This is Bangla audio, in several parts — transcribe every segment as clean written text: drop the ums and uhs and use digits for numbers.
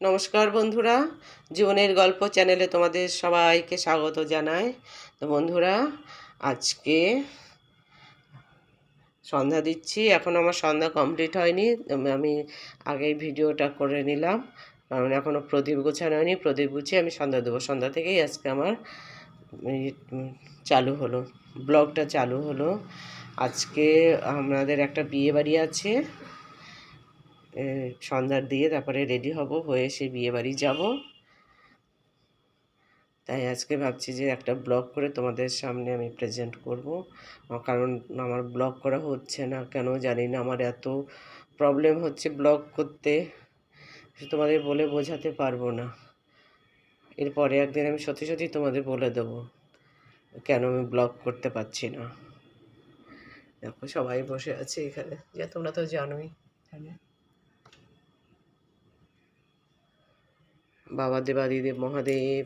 নমস্কার বন্ধুরা, জীবনের গল্প চ্যানেলে তোমাদের সবাইকে স্বাগত জানাই। তো বন্ধুরা, আজকে সন্ধ্যা দিচ্ছি। এখন আমার সন্ধ্যা কমপ্লিট হয়নি, আমি আগেই ভিডিওটা করে নিলাম, কারণ এখনও প্রদীপ গোছানো হয়নি। প্রদীপ গুছিয়ে আমি সন্ধ্যা দেবো। সন্ধ্যা থেকেই আজকে আমার চালু হলো, ব্লগটা চালু হলো। আজকে আমাদের একটা বিয়ে বাড়ি আছে, সন্ধ্যার দিয়ে তারপরে রেডি হব, হয়ে সে বিয়ে বাড়ি যাব। তাই আজকে ভাবছি যে একটা ব্লগ করে তোমাদের সামনে আমি প্রেজেন্ট করব, কারণ আমার ব্লগ করা হচ্ছে না কেন জানি না। আমার এত প্রবলেম হচ্ছে ব্লগ করতে, তোমাদের বলে বোঝাতে পারবো না। এরপরে একদিন আমি সত্যি সত্যি তোমাদের বলে দেবো কেন আমি ব্লগ করতে পারছি না। দেখো সবাই বসে আছে এখানে, যে তোমরা তো জানোই। এখানে বাবা দেবাদিদেব মহাদেব,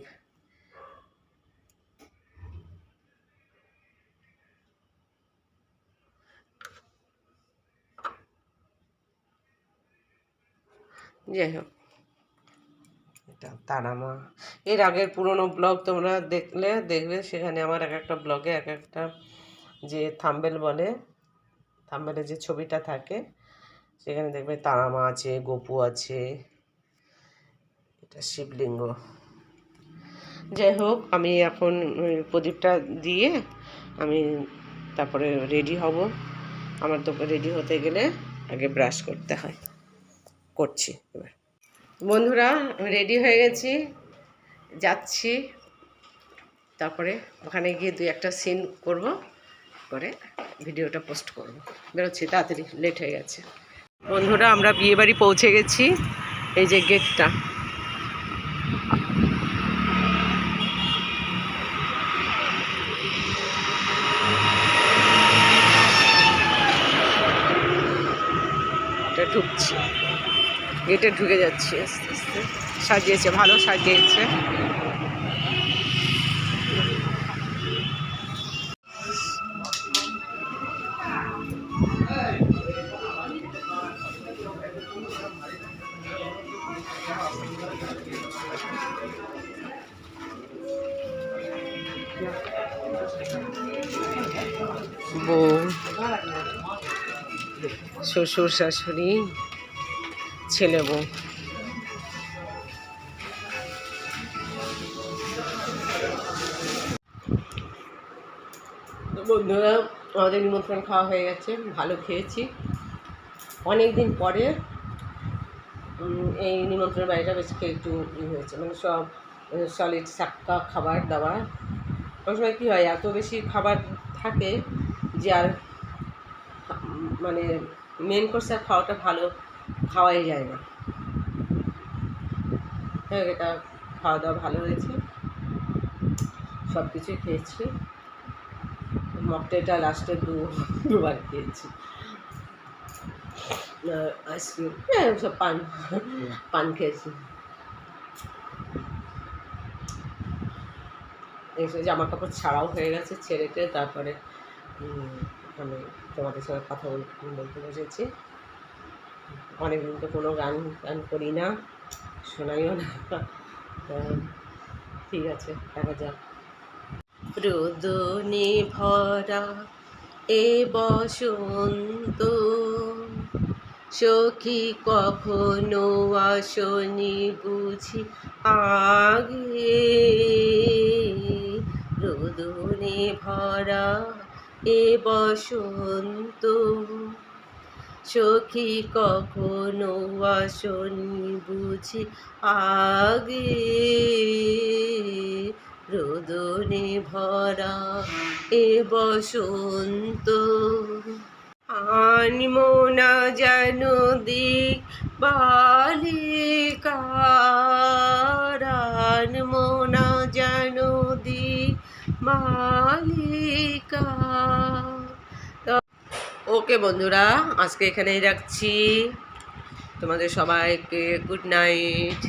যাই হোক, এটা তারামা। এর আগের পুরনো ব্লগ তোমরা দেখবে, সেখানে আমার এক একটা ব্লগে এক একটা যে থাম্বেল বলে, থাম্বেলে যে ছবিটা থাকে, সেখানে দেখবে তারামা আছে, গোপু আছে, এটা শিবলিঙ্গ। যাই হোক, আমি এখন প্রদীপটা দিয়ে আমি তারপরে রেডি হব। আমার তো রেডি হতে গেলে আগে ব্রাশ করতে হয়, করছি এবার। বন্ধুরা, রেডি হয়ে গেছি, যাচ্ছি। তারপরে ওখানে গিয়ে দুই একটা সিন করব, করে ভিডিওটা পোস্ট করব। বেরোচ্ছি, তাড়াতাড়ি, লেট হয়ে গেছে। বন্ধুরা, আমরা বিয়েবাড়ি পৌঁছে গেছি। এই যে গেটটা, এটা ঢুকছি, গেটে ঢুকে যাচ্ছি আস্তে আস্তে। সাজিয়েছে, ভালো সাজিয়েছে। বউ, শ্বশুর শাশুড়ি, ছেলে বউ। বন্ধুরা, আমাদের নিমন্ত্রণ খাওয়া হয়ে গেছে, ভালো খেয়েছি। অনেক দিন পরে এই নিমন্ত্রণ বাড়িটা বেশ খেয়ে একটু হয়েছে, মানে সব সলিড সাক্কা খাবার দাবার। ওই সময় কী হয়, এত বেশি খাবার থাকে যে আর মানে মেন কোর্সে খাওয়াটা ভালো খাওয়াই যায় না। হ্যাঁ, এটা খাওয়া দাওয়া ভালো হয়েছে, সব কিছুই খেয়েছি। মকটেলটা লাস্টে দুবার খেয়েছি। আইসক্রিম, হ্যাঁ, সব পান খেয়েছি। এসে জামা কাপড় ছাড়াও হয়ে গেছে, ছেড়েতে তারপরে আমি তোমাদের সঙ্গে কথা বলতে বসেছি। অনেকদিন তো কোনো গান করি না, শোনাইও না। ঠিক আছে, দেখা যাক। রোদনে ভরা এ বসন্ত, সখী কখনো আসনি বুঝি আগে। রোদনে ভরা এ বসন্ত, সখী কখনো আসনি বুঝি আগে। রোদনে ভরা এ বসন্ত, আনমো না যেন দিক বালিকার, আনমো না যেন দিক বালিকা। ওকে বন্ধুরা, আজকে এখানেই রাখছি। তোমাদের সবাইকে গুড নাইট।